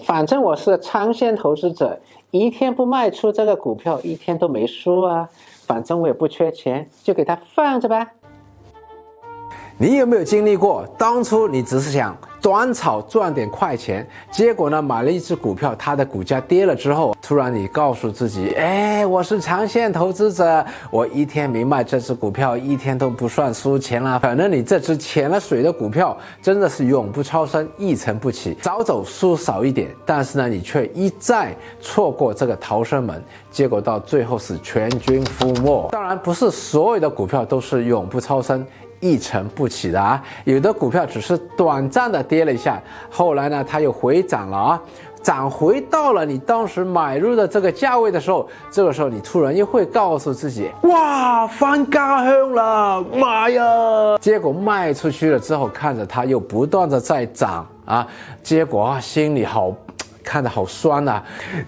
反正我是长线投资者，一天不卖出这个股票，一天都没输啊。反正我也不缺钱，就给它放着吧。你有没有经历过，当初你只是想短炒赚点快钱，结果呢买了一只股票，它的股价跌了之后，突然你告诉自己，我是长线投资者，我一天没卖这只股票，一天都不算输钱了。反正你这只潜了水的股票真的是永不超生，一成不起，早走输少一点，但是呢你却一再错过这个逃生门，结果到最后是全军覆没。当然不是所有的股票都是永不超生，一成不起的啊，有的股票只是短暂的跌了一下，后来呢它又回涨了啊，涨回到了你当时买入的这个价位的时候，这个时候你突然又会告诉自己，哇，翻家乡了，妈呀！结果卖出去了之后，看着它又不断的在涨啊，结果心里看得好酸啊，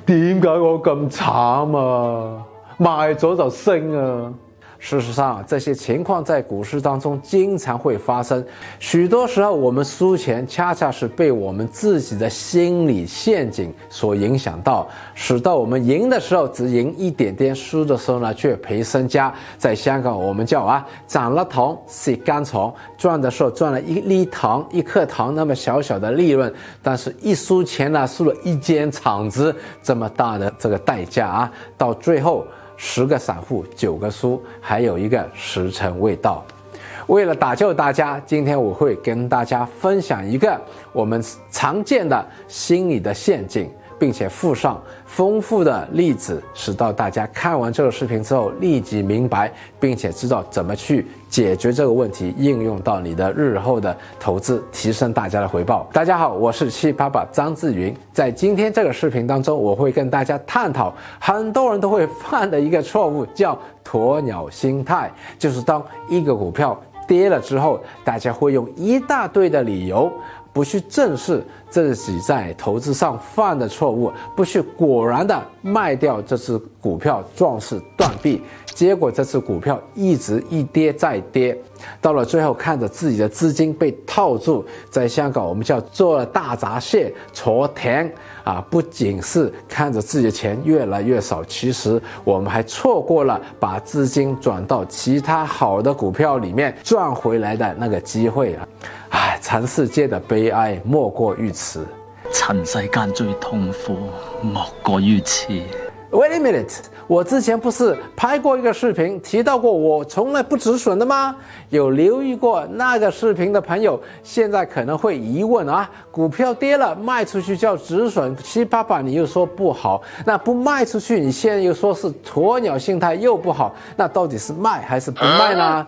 點解我咁慘啊？賣咗就升啊！事實上，這些情況在股市當中經常會發生。許多時候，我們輸錢恰恰是被我們自己的心理陷阱所影響到，使到我們贏的時候只贏一點點，輸的時候呢卻賠身家。在香港，我們叫漲了糖蝕乾蟲，賺的時候賺了一粒糖、一顆糖那麼小小的利潤，但是一輸錢呢，輸了一間廠子這麼大的這個代價啊，到最後10個散戶9個輸，還有一個時辰未到。為了打救大家，今天我會跟大家分享一個我們常見的心理的陷阱，並且附上豐富的例子，使到大家看完這個視頻之後立即明白，並且知道怎麼去解決這個問題，應用到你的日後的投資，提升大家的回報。大家好，我是七爸爸張志雲。在今天這個視頻當中，我會跟大家探討很多人都會犯的一個錯誤，叫鴕鳥心態，就是當一個股票跌了之後，大家會用一大堆的理由，不去正視自己在投資上犯的錯誤，不去果然的賣掉這隻股票，壯士斷臂，結果這隻股票一直一跌再跌，到了最後看着自己的資金被套住，在香港我們叫做了大閘蟹坐艇啊，不僅是看着自己的錢越來越少，其實我們還錯過了把資金轉到其他好的股票裡面賺回來的那個機會啊！塵世界的悲哀莫過於此，塵世間最痛苦莫過於此。Wait a minute， 我之前不是拍過一個視頻提到過我從來不止損的嗎？有留意過那個視頻的朋友現在可能會疑問啊，股票跌了賣出去叫止損，七爸爸你又說不好，那不賣出去你現在又說是鴕鳥心態又不好，那到底是賣還是不賣呢？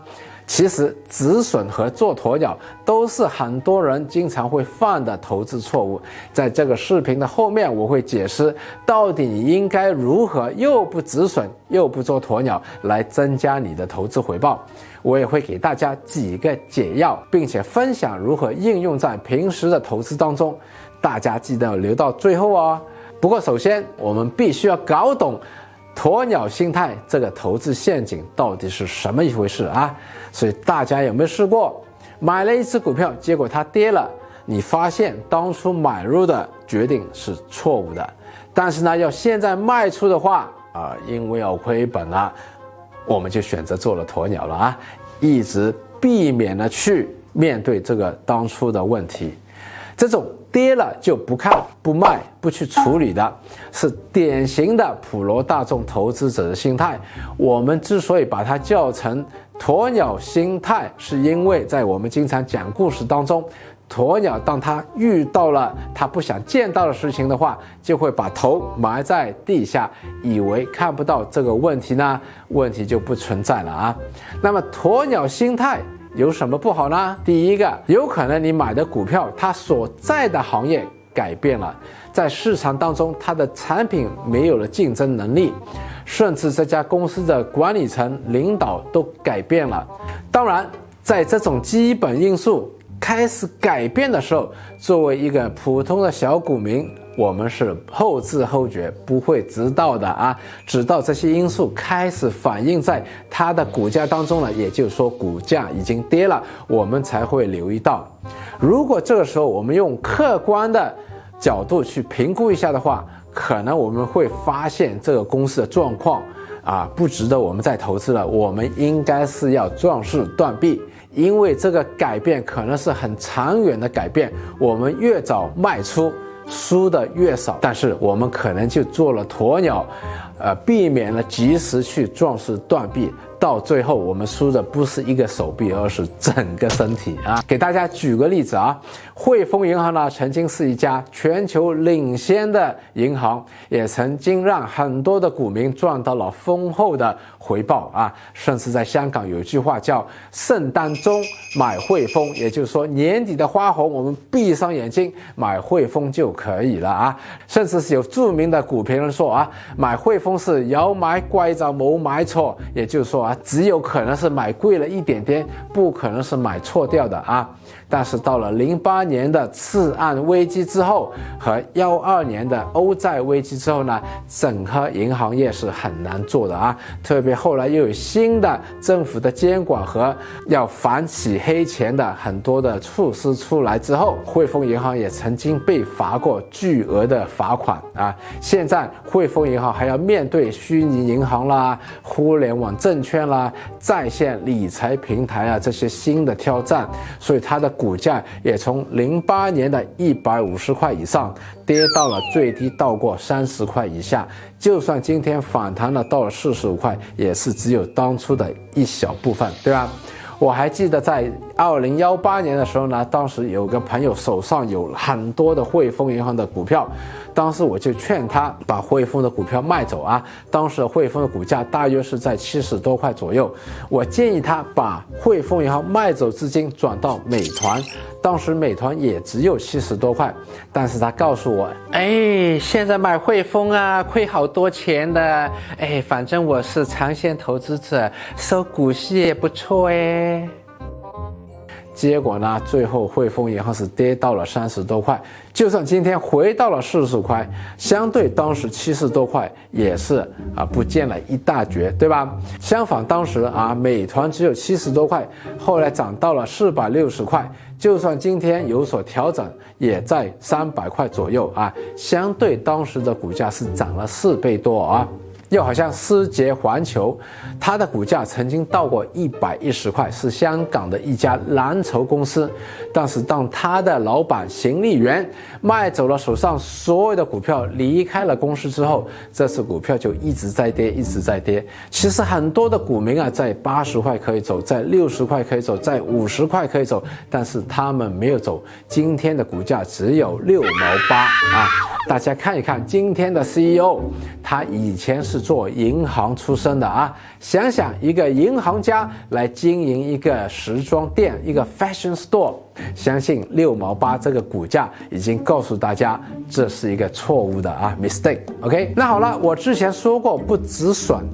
其實止損和做鴕鳥都是很多人經常會犯的投資錯誤。在這個視頻的後面，我會解釋到底你應該如何又不止損又不做鴕鳥來增加你的投資回報。我也會給大家幾個解藥，並且分享如何應用在平時的投資當中。大家記得留到最後哦。不過首先我們必須要搞懂鴕鳥心態這個投資陷阱到底是什麼一回事啊？所以大家有沒有試過買了一隻股票，結果它跌了，你發現當初買入的決定是錯誤的，但是呢要現在賣出的話因為要虧本了，我們就選擇做了鴕鳥了啊，一直避免了去面對這個當初的問題。這種跌了就不看不賣不去處理的，是典型的普羅大眾投資者的心態。我們之所以把它叫成鴕鳥心態，是因為在我們經常講故事當中，鴕鳥當它遇到了它不想見到的事情的話，就會把頭埋在地下，以為看不到這個問題呢，問題就不存在了啊。那麼鴕鳥心態有什麼不好呢？第一個，有可能你買的股票它所在的行業改變了，在市場當中它的產品沒有了競爭能力，甚至這家公司的管理層領導都改變了。當然在這種基本因素開始改變的時候，作為一個普通的小股民，我們是後知後覺，不會知道的啊，直到這些因素開始反映在它的股價當中了，也就是說股價已經跌了，我們才會留意到。如果這個時候我們用客觀的角度去评估一下的话，可能我们会发现这个公司的状况不值得我们再投资了，我们应该是要壮士断臂，因为这个改变可能是很长远的改变，我们越早卖出，输的越少，但是我们可能就做了鸵鸟，避免了及时去壮士断臂，到最后我们输的不是一个手臂，而是整个身体给大家举个例子汇丰银行呢，曾经是一家全球领先的银行，也曾经让很多的股民赚到了丰厚的回报甚至在香港有一句话叫圣诞钟买汇丰，也就是说年底的花红我们闭上眼睛买汇丰就可以了甚至是有著名的股评人说买汇丰是有买貴就冇買錯，也就是说只有可能是买贵了一点点，不可能是买错掉的但是到了08年的次按危机之后和12年的欧债危机之后呢，整个银行业是很难做的特别后来又有新的政府的监管和要反洗黑钱的很多的措施出来之后，汇丰银行也曾经被罚过巨额的罚款现在汇丰银行还要面对虚拟银行啦、互联网证券啦、在线理财平台这些新的挑战，所以它的股价也从08年的150块以上跌到了最低到过30块以下，就算今天反弹了到了45块，也是只有当初的一小部分，对吧？我还记得在2018年的时候呢，当时有个朋友手上有很多的汇丰银行的股票，当时我就劝他把汇丰的股票卖走当时汇丰的股价大约是在70多块左右，我建议他把汇丰银行卖走资金转到美团，当时美团也只有70多块，但是他告诉我现在买汇丰亏好多钱的，反正我是长线投资者，收股息也不错结果呢，最后汇丰银行是跌到了30多块，就算今天回到了40块，相对当时70多块也是不见了一大截，对吧？相反当时美团只有70多块，后来涨到了460块，就算今天有所调整，也在300块左右相对当时的股价是涨了4倍多又好像思捷环球，它的股价曾经到过110块，是香港的一家蓝筹公司，但是当它的老板邢立元卖走了手上所有的股票，离开了公司之后，这次股票就一直在跌，一直在跌。其实很多的股民在80块可以走，在60块可以走，在50块可以走，但是他们没有走，今天的股价只有6毛8大家看一看今天的 CEO， 他以前是做银行出身的想想一个银行家来经营一个时装店，一个 fashion store， 相信6毛8这个股价已经告诉大家这是一个错误的mistake。 OK， 那好了，我之前说过不止损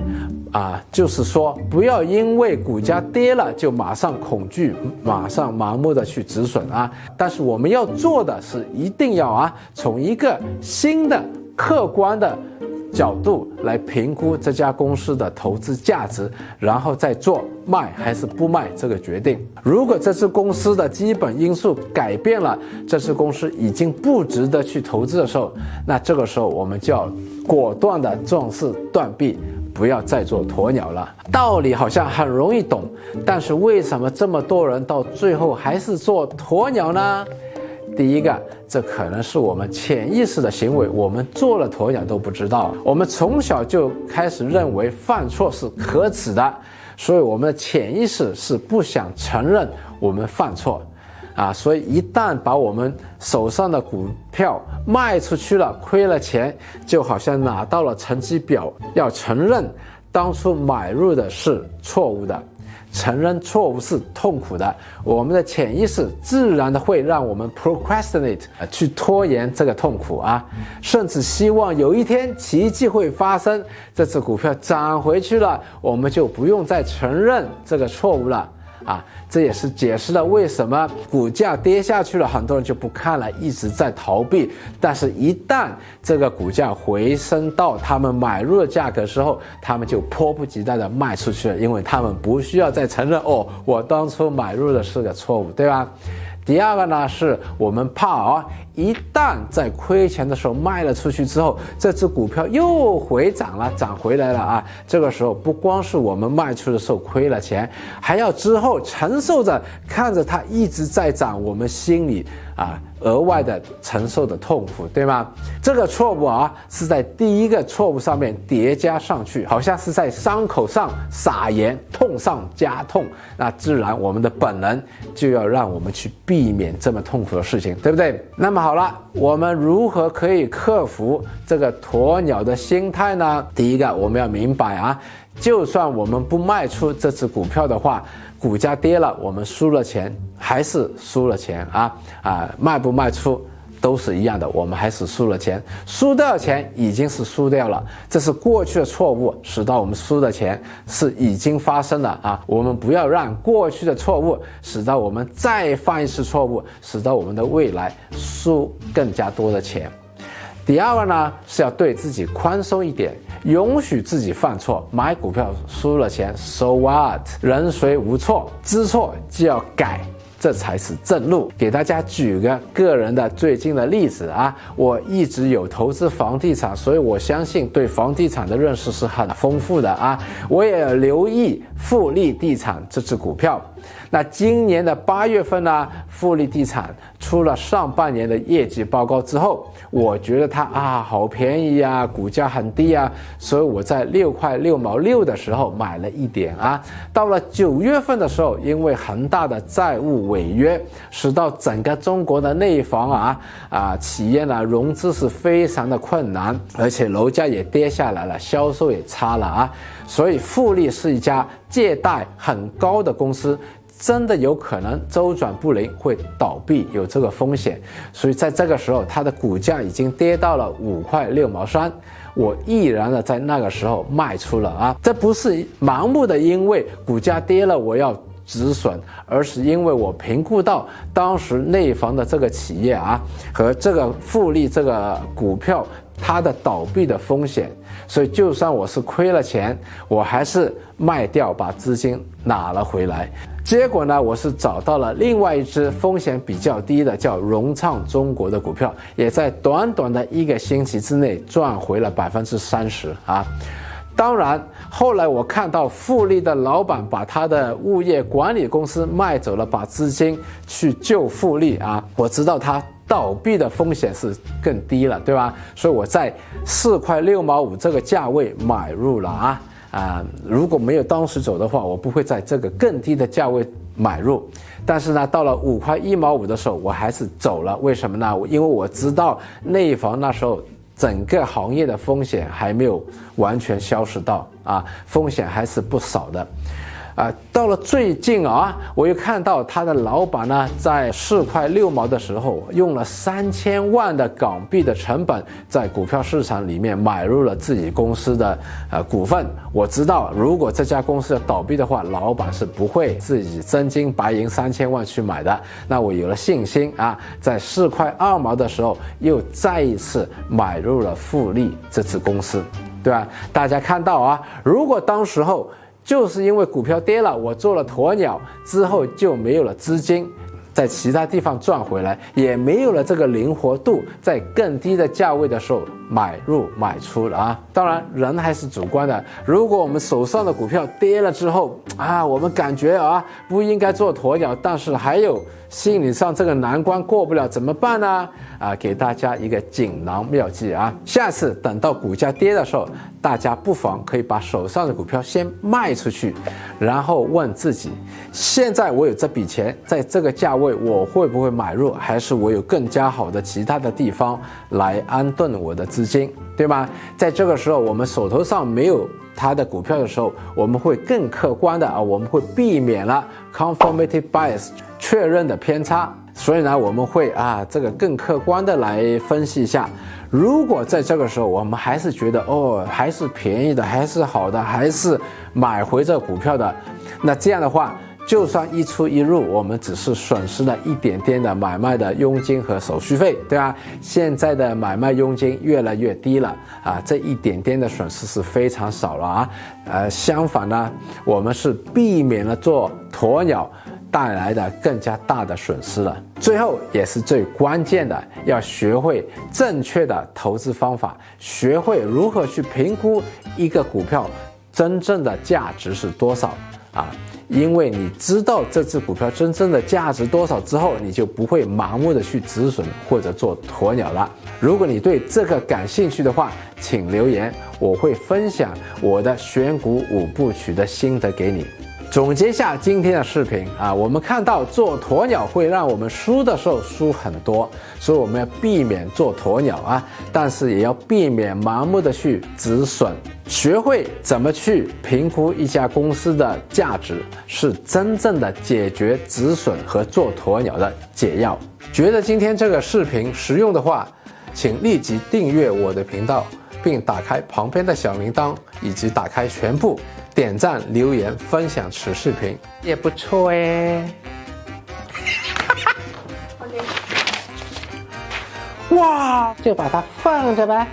就是说不要因为股价跌了就马上恐惧，马上盲目的去止损但是我们要做的是一定要从一个新的客观的角度来评估这家公司的投资价值，然后再做卖还是不卖这个决定。如果这支公司的基本因素改变了，这支公司已经不值得去投资的时候，那这个时候我们就要果断的壮士断臂，不要再做鸵鸟了。道理好像很容易懂，但是为什么这么多人到最后还是做鸵鸟呢？第一个，这可能是我们潜意识的行为，我们做了鸵鸟都不知道。我们从小就开始认为犯错是可耻的，所以我们的潜意识是不想承认我们犯错所以一旦把我们手上的股票卖出去了，亏了钱，就好像拿到了成绩表，要承认当初买入的是错误的，承认错误是痛苦的，我们的潜意识自然的会让我们 procrastinate 去拖延这个痛苦甚至希望有一天奇迹会发生，这只股票涨回去了，我们就不用再承认这个错误了这也是解释了为什么股价跌下去了，很多人就不看了，一直在逃避。但是一旦这个股价回升到他们买入的价格的时候，他们就迫不及待的卖出去了，因为他们不需要再承认我当初买入的是个错误，对吧？第二个呢，是我们怕一旦在亏钱的时候卖了出去之后，这只股票又回涨了，涨回来了啊！这个时候不光是我们卖出的时候亏了钱，还要之后承受着看着它一直在涨，我们心里额外的承受的痛苦，对吗？这个错误是在第一个错误上面叠加上去，好像是在伤口上撒盐，痛上加痛。那自然我们的本能就要让我们去避免这么痛苦的事情，对不对？那么好了，我们如何可以克服这个鸵鸟的心态呢？第一个，我们要明白就算我们不卖出这只股票的话，股价跌了，我们输了钱还是输了钱卖不卖出都是一样的，我们还是输了钱，输掉钱已经是输掉了，这是过去的错误，使到我们输的钱是已经发生了我们不要让过去的错误使到我们再犯一次错误，使到我们的未来输更加多的钱。第二个呢，是要对自己宽松一点，允许自己犯错，买股票输了钱 ，so what？ 人谁无错，知错就要改，这才是正路。给大家举个人的最近的例子我一直有投资房地产，所以我相信对房地产的认识是很丰富的我也留意富力地产这只股票。那今年的8月份呢，富力地产出了上半年的业绩报告之后，我觉得它好便宜股价很低所以我在6块6毛6的时候买了一点到了9月份的时候，因为恒大的债务违约，使到整个中国的内房企业呢融资是非常的困难，而且楼价也跌下来了，销售也差了所以富力是一家借贷很高的公司，真的有可能周转不灵，会倒闭，有这个风险。所以在这个时候，它的股价已经跌到了5块6毛3，我毅然的在那个时候卖出了这不是盲目的因为股价跌了我要止损，而是因为我评估到当时内房的这个企业和这个富力这个股票它的倒闭的风险，所以就算我是亏了钱，我还是卖掉，把资金拿了回来。结果呢，我是找到了另外一只风险比较低的叫融创中国的股票，也在短短的1个星期之内赚回了30%当然后来我看到富力的老板把他的物业管理公司卖走了，把资金去救富力我知道他倒闭的风险是更低了，对吧？所以我在4块6毛5这个价位买入了如果没有当时走的话，我不会在这个更低的价位买入。但是呢，到了5块1毛5的时候，我还是走了。为什么呢？因为我知道内房那时候整个行业的风险还没有完全消失到风险还是不少的。到了最近我又看到他的老板呢，在4块6毛的时候，用了3000万的港币的成本，在股票市场里面买入了自己公司的股份。我知道，如果这家公司要倒闭的话，老板是不会自己真金白银3000万去买的。那我有了信心在4块2毛的时候，又再一次买入了富力这支公司，对吧？大家看到如果当时候就是因为股票跌了，我做了鸵鸟之后就没有了资金在其他地方赚回来，也没有了这个灵活度，在更低的价位的时候买入买出了当然人还是主观的，如果我们手上的股票跌了之后我们感觉不应该做鸵鸟，但是还有心理上这个难关过不了，怎么办呢？给大家一个锦囊妙计下次等到股价跌的时候，大家不妨可以把手上的股票先卖出去，然后问自己，现在我有这笔钱，在这个价位我会不会买入，还是我有更加好的其他的地方来安顿我的资金，对吗？在这个时候我们手头上没有它的股票的时候，我们会更客观的我们会避免了 conformity bias 确认的偏差。所以呢，我们会这个更客观的来分析一下，如果在这个时候我们还是觉得还是便宜的，还是好的，还是买回这股票的，那这样的话，就算一出一入，我们只是损失了一点点的买卖的佣金和手续费，对吧？现在的买卖佣金越来越低了这一点点的损失是非常少了相反呢，我们是避免了做鸵鸟，带来的更加大的损失了。最后也是最关键的，要学会正确的投资方法，学会如何去评估一个股票真正的价值是多少啊。因为你知道这只股票真正的价值多少之后，你就不会盲目的去止损或者做鸵鸟了。如果你对这个感兴趣的话，请留言，我会分享我的选股5部曲的心得给你。总结下今天的视频啊，我们看到做鸵鸟会让我们输的时候输很多，所以我们要避免做鸵鸟啊，但是也要避免盲目的去止损，学会怎么去评估一家公司的价值，是真正的解决止损和做鸵鸟的解药。觉得今天这个视频实用的话，请立即订阅我的频道，并打开旁边的小铃铛，以及打开全部，点赞、留言、分享此视频也不错哎。哇，就把它放着吧。